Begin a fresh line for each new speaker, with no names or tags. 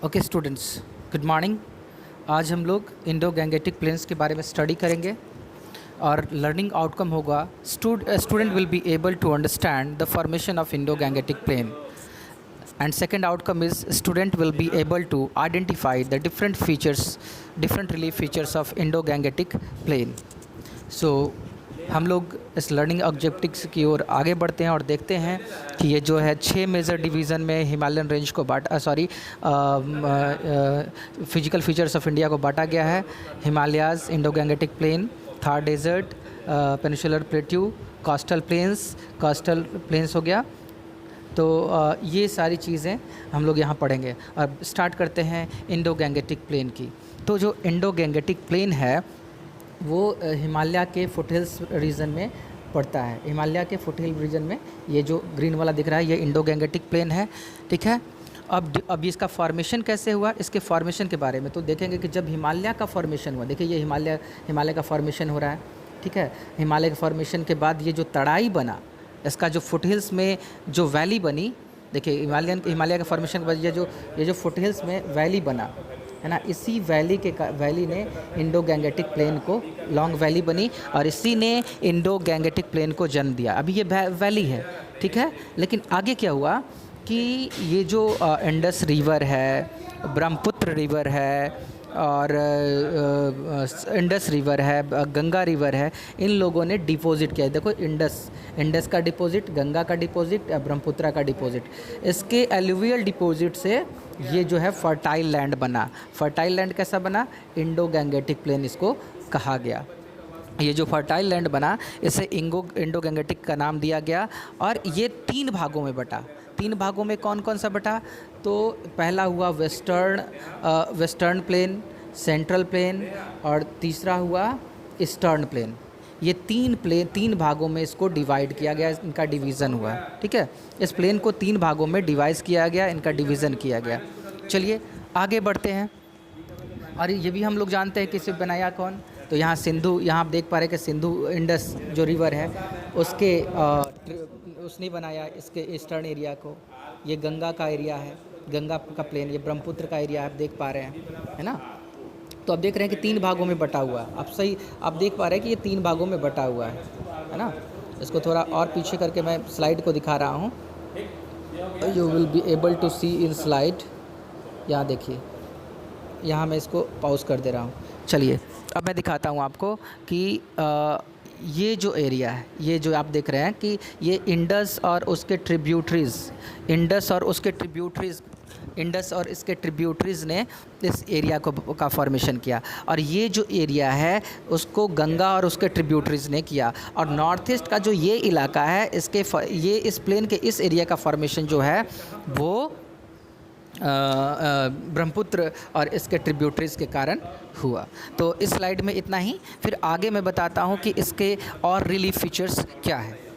Okay students, good morning. आज हम लोग इंडो गैंगेटिक प्लेन्स के बारे में स्टडी करेंगे और लर्निंग आउटकम होगा student will be able to understand the formation of Indo Gangetic plain and second outcome is student will be able to identify the different relief features of Indo-Gangetic plain. So हम लोग इस learning objectives की ओर आगे बढ़ते हैं और देखते हैं कि ये जो है 6 मेजर डिवीज़न में हिमालयन रेंज को फिजिकल फीचर्स ऑफ इंडिया को बांटा गया है। Himalayas, Indo Gangetic plain, Thar desert, peninsular plateau, coastal plains हो गया। तो ये सारी चीज़ें हम लोग यहाँ पढ़ेंगे। अब स्टार्ट करते हैं इंडो गैंगेटिक प्लेन की। तो जो इंडो गैंगेटिक प्लेन है वो हिमालय के फुटहिल्स रीजन में पड़ता है। हिमालय के फुटहिल रीजन में ये जो ग्रीन वाला दिख रहा है ये इंडो गैंगेटिक प्लेन है, ठीक है। अब इसका फॉर्मेशन कैसे हुआ, इसके फॉर्मेशन के बारे में तो देखेंगे कि जब हिमालय का फॉर्मेशन हुआ, देखिए ये हिमालय का फॉर्मेशन हो रहा है, ठीक है। हिमालय के फॉर्मेशन के बाद ये जो तराई बना, इसका जो फुटहिल्स में जो वैली बनी, देखिए हिमालय के फॉर्मेशन के बाद ये जो फुटहिल्स में वैली बना है ना, इसी वैली ने इंडो गैंगेटिक प्लेन को लॉन्ग वैली बनी और इसी ने इंडो गैंगेटिक प्लेन को जन्म दिया। अभी ये वैली है, ठीक है। लेकिन आगे क्या हुआ कि ये जो इंडस रिवर है, ब्रह्मपुत्र रिवर है और इंडस रिवर है, गंगा रिवर है, इन लोगों ने डिपॉजिट किया। देखो इंडस का डिपॉजिट, गंगा का डिपॉजिट, ब्रह्मपुत्र का डिपॉजिट, इसके एलुवियल डिपॉजिट से ये जो है फर्टाइल लैंड बना। फर्टाइल लैंड कैसा बना? इंडो गैंगेटिक प्लेन इसको कहा गया। ये जो फर्टाइल लैंड बना इसे इंडो गैंगेटिक का नाम दिया गया और ये 3 भागों में बटा। 3 भागों में कौन कौन सा बटा? तो पहला हुआ वेस्टर्न प्लेन, सेंट्रल प्लेन और तीसरा हुआ ईस्टर्न प्लेन। ये 3 भागों में इसको डिवाइड किया गया, इनका डिवीज़न हुआ, ठीक है। इस प्लेन को 3 भागों में डिवाइड किया गया, इनका डिवीज़न किया गया। चलिए आगे बढ़ते हैं। और ये भी हम लोग जानते हैं कि इसे बनाया कौन। तो यहाँ यहाँ आप देख पा रहे हैं कि सिंधु इंडस जो रिवर है उसने बनाया इसके ईस्टर्न एरिया को। ये गंगा का एरिया है, गंगा का प्लेन, ये ब्रह्मपुत्र का एरिया आप देख पा रहे हैं, है ना। तो आप देख रहे हैं कि 3 भागों में बटा हुआ है। आप देख पा रहे हैं कि ये 3 भागों में बटा हुआ है ना। इसको थोड़ा और पीछे करके मैं स्लाइड को दिखा रहा हूँ। You will be able to see in slide. यहाँ देखिए, यहाँ मैं इसको पॉज कर दे रहा हूँ। चलिए अब मैं दिखाता हूँ आपको कि ये जो एरिया है, ये जो आप देख रहे हैं कि ये इंडस और उसके ट्रिब्यूटरीज़ ने इस एरिया का फॉर्मेशन किया। और ये जो एरिया है उसको गंगा और उसके ट्रिब्यूटरीज़ ने किया। और नॉर्थ ईस्ट का जो ये इलाका है इस प्लेन के इस एरिया का फॉर्मेशन जो है वो ब्रह्मपुत्र और इसके ट्रिब्यूटरीज़ के कारण हुआ। तो इस स्लाइड में इतना ही। फिर आगे मैं बताता हूँ कि इसके और रिलीफ फीचर्स क्या है।